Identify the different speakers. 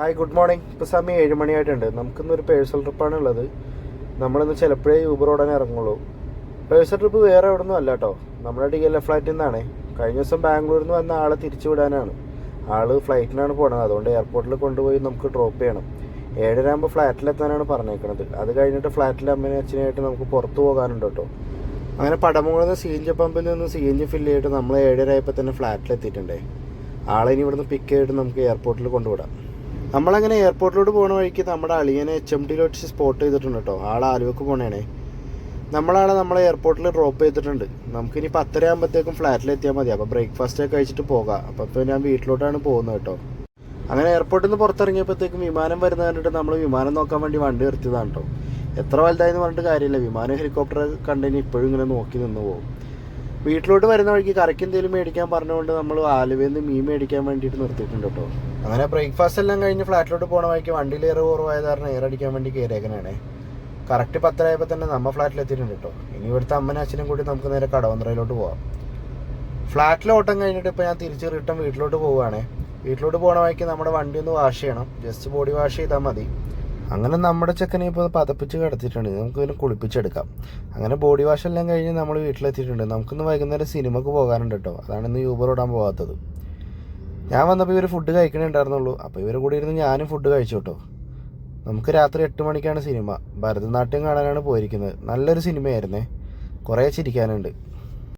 Speaker 1: Hi, good morning. ഇപ്പോൾ സമയം 7 മണിയായിട്ടുണ്ട്. നമുക്കിന്നൊരു പേഴ്സണൽ ട്രിപ്പാണ് ഉള്ളത്. നമ്മളിന്ന് ചിലപ്പോഴേ യൂബർ ഓടാൻ ഇറങ്ങുള്ളൂ. പേഴ്സണൽ ട്രിപ്പ് വേറെ എവിടെ നിന്നും അല്ല കേട്ടോ, നമ്മുടെ DLF ഫ്ലൈറ്റിൽ നിന്നാണ്. കഴിഞ്ഞ ദിവസം ബാംഗ്ലൂരിൽ നിന്ന് വന്ന ആളെ തിരിച്ചു വിടാനാണ്. ആൾ ഫ്ലൈറ്റിനാണ് പോകണത്. അതുകൊണ്ട് എയർപോർട്ടിൽ കൊണ്ടുപോയി നമുക്ക് ഡ്രോപ്പ് ചെയ്യണം. 7:30 ആകുമ്പോൾ ഫ്ലാറ്റിലെത്താനാണ് പറഞ്ഞേക്കണത്. അത് കഴിഞ്ഞിട്ട് ഫ്ലാറ്റിലെ അമ്മയും അച്ഛനായിട്ട് നമുക്ക് പുറത്ത് പോകാനുണ്ട് കേട്ടോ. അങ്ങനെ പടമുകളിൽ നിന്ന് CNG പമ്പിൽ നിന്ന് CNG ഫില്ല് ചെയ്തിട്ട് നമ്മൾ 7:30 ആയപ്പോൾ തന്നെ ഫ്ലാറ്റിലെത്തിയിട്ടുണ്ടേ. ആളെ ഇനി ഇവിടുന്ന് പിക്ക് ചെയ്തിട്ട് നമുക്ക് എയർപോർട്ടിൽ കൊണ്ടുവിടാം. നമ്മളങ്ങനെ എയർപോർട്ടിലോട്ട് പോകുന്ന വഴിക്ക് നമ്മുടെ അളിയനെ HMD സ്പോട്ട് ചെയ്തിട്ടുണ്ട് കേട്ടോ. ആൾ ആലുവക്ക് പോകണേ. നമ്മളെ എയർപോർട്ടിൽ ഡ്രോപ്പ് ചെയ്തിട്ടുണ്ട്. നമുക്കിനി 10:30 ആകുമ്പോഴത്തേക്കും ഫ്ലാറ്റിലെത്തിയാൽ മതി. അപ്പോൾ ബ്രേക്ക്ഫാസ്റ്റ് ഒക്കെ കഴിച്ചിട്ട് പോകാം. അപ്പോൾ ഞാൻ വീട്ടിലോട്ടാണ് പോകുന്നത് കേട്ടോ. അങ്ങനെ എയർപോർട്ടിൽ നിന്ന് പുറത്തിറങ്ങിയപ്പോഴത്തേക്കും വിമാനം വരുന്നത് കണ്ടിട്ട് നമ്മൾ വിമാനം നോക്കാൻ വേണ്ടി വണ്ടി നിർത്തിയതാണ് കേട്ടോ. എത്ര വലുതായെന്ന് പറഞ്ഞിട്ട് കാര്യമില്ല, വിമാനം ഹെലികോപ്റ്റർ കണ്ടിന് ഇപ്പോഴും ഇങ്ങനെ നോക്കി നിന്ന് പോകും. വീട്ടിലോട്ട് വരുന്ന വഴിക്ക് കറിക്ക് എന്തെങ്കിലും മേടിക്കാൻ പറഞ്ഞുകൊണ്ട് നമ്മൾ ആലുവയിൽ നിന്ന് മീൻ മേടിക്കാൻ വേണ്ടിയിട്ട് നിർത്തിയിട്ടുണ്ട് കേട്ടോ. അങ്ങനെ ബ്രേക്ക്ഫാസ്റ്റ് എല്ലാം കഴിഞ്ഞ് ഫ്ലാറ്റിലോട്ട് പോകണ വഴിക്ക് വണ്ടിയിൽ എയർ കുറവായത് കാരണം എയർ അടിക്കാൻ വേണ്ടി കയറിയേക്കണേ. കറക്റ്റ് 10:30 ആയപ്പോൾ തന്നെ നമ്മൾ ഫ്ലാറ്റിലെത്തിയിട്ടുണ്ട് കേട്ടോ. ഇനി ഇവിടുത്തെ അമ്മനും അച്ഛനും കൂടി നമുക്ക് നേരെ കടവന്ത്രയിലോട്ട് പോകാം. ഫ്ലാറ്റിലെ ഓട്ടം കഴിഞ്ഞിട്ട് ഇപ്പോൾ ഞാൻ തിരിച്ച് റിട്ടേൺ വീട്ടിലോട്ട് പോവുകയാണേ. വീട്ടിലോട്ട് പോകണ വഴിക്ക് നമ്മുടെ വണ്ടി ഒന്ന് വാഷ് ചെയ്യണം. ജസ്റ്റ് ബോഡി വാഷ് ചെയ്താൽ മതി. അങ്ങനെ നമ്മുടെ ചെക്കനെ ഇപ്പോൾ പതപ്പിച്ച് കിടത്തിയിട്ടുണ്ട്. നമുക്ക് ഇതിനെ കുളിപ്പിച്ചെടുക്കാം. അങ്ങനെ ബോഡി വാഷ് എല്ലാം കഴിഞ്ഞ് നമ്മൾ വീട്ടിലെത്തിയിട്ടുണ്ട്. നമുക്കിന്ന് വൈകുന്നേരം സിനിമക്ക് പോകാനുണ്ട് കേട്ടോ. അതാണ് ഇന്ന് യൂബർ ഓടാൻ പോകാത്തത്. ഞാൻ വന്നപ്പോൾ ഇവർ ഫുഡ് കഴിക്കണേ ഉണ്ടായിരുന്നുള്ളൂ. അപ്പോൾ ഇവർ കൂടി ഇരുന്ന് ഞാനും ഫുഡ് കഴിച്ചു കേട്ടോ. നമുക്ക് രാത്രി 8 മണിക്കാണ് സിനിമ. ഭരതനാട്യം കാണാനാണ് പോയിരിക്കുന്നത്. നല്ലൊരു സിനിമയായിരുന്നേ. കുറേ ചിരിക്കാനുണ്ട്.